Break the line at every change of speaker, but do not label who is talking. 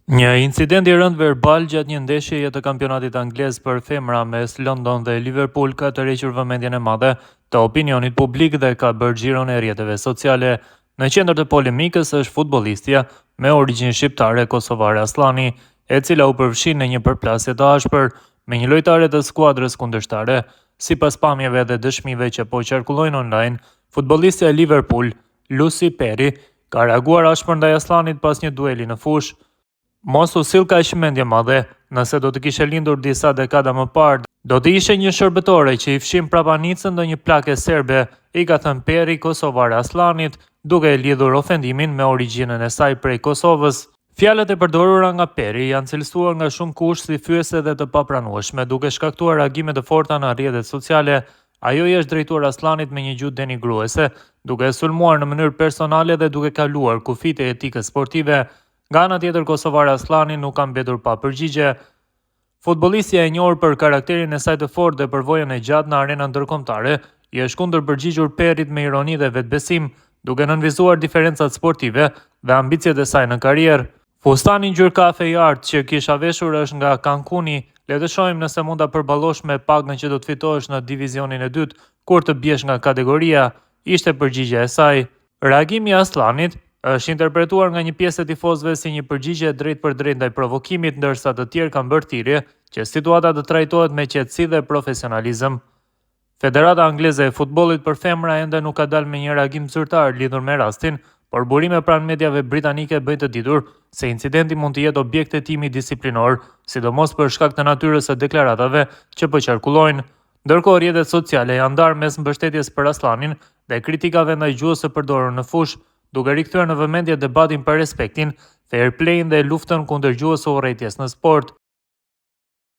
Një incident i rënd verbal gjatë një ndeshjeje të kampionatit anglez për femra mes London dhe Liverpool ka tërhequr vëmendjen e madhe të opinionit publik dhe ka bërë xhiron e rrjeteve sociale. Në qendër të polemikës është futbollistja me origjinë shqiptare kosovare Aslani, e cila u përfshi në një përplasje të ashpër me një lojtare të skuadrës kundërshtare. Sipas pamjeve dhe dëshmive që po qarkullojnë online, futbollistja e Liverpool, Lucy Perry, ka reaguar ashpër ndaj Aslanit pas një dueli në fushë. Mos u sill kaq mendje madhe, nëse do të kishe lindur disa dekada më parë, do të ishe një shërbëtore që i fshin prapanicën ndonjë plake serbe, i ka thënë Perry kosovare Aslanit, duke e lidhur ofendimin me origjinën e saj prej Kosovës. Fjalët e përdorura nga Perry janë cilësuar nga shumë kush si fyese dhe të papranueshme, duke shkaktuar reagime të forta në rrjetet sociale. Ajo i është drejtuar Aslanit me një gjuhë denigruese, duke e sulmuar në mënyrë personale dhe duke kaluar kufijtë e etikës sportive. Nga ana tjetër, kosovare Aslani nuk ka mbetur pa përgjigje. Futbollistja e njohur për karakterin e saj të fortë dhe përvojën e gjatë në arenën ndërkombëtare, i është kundërpërgjigjur Perrit me ironi dhe vetbesim, duke nënvizuar diferencat sportive dhe ambicjet e saj në karrierë. Fustani ngjyrë kafe i artë që kisha veshur është nga Cancuni. Le të shohim nëse mund ta përballosh me pagën që do të fitosh në divizionin e dytë kur të biesh nga kategoria, ishte përgjigjja e saj. Reagimi i Aslanit është interpretuar nga një pjesë e tifozëve si një përgjigje drejt për drejt ndaj provokimit, ndërsa të tjerë kanë bërë thirrje që situata të trajtohet me qetësi dhe profesionalizëm. Federata Angleze e Futbollit për femra ende nuk ka dalë me një reagim zyrtar lidhur me rastin, por burime pranë mediave britanike bëjnë të ditur se incidenti mund të jetë objekt hetimi disiplinor, sidomos për shkak të natyrës së deklaratave që po qarkullojnë. Ndërkohë, rrjetet sociale janë ndarë mes mbështetjes për Aslanin dhe kritikave ndaj gjuhës së përdorur në fushë, duke rikthyer në vëmendje debatin për respektin, fair play dhe luftën kundër gjuhës së urrëties në sport.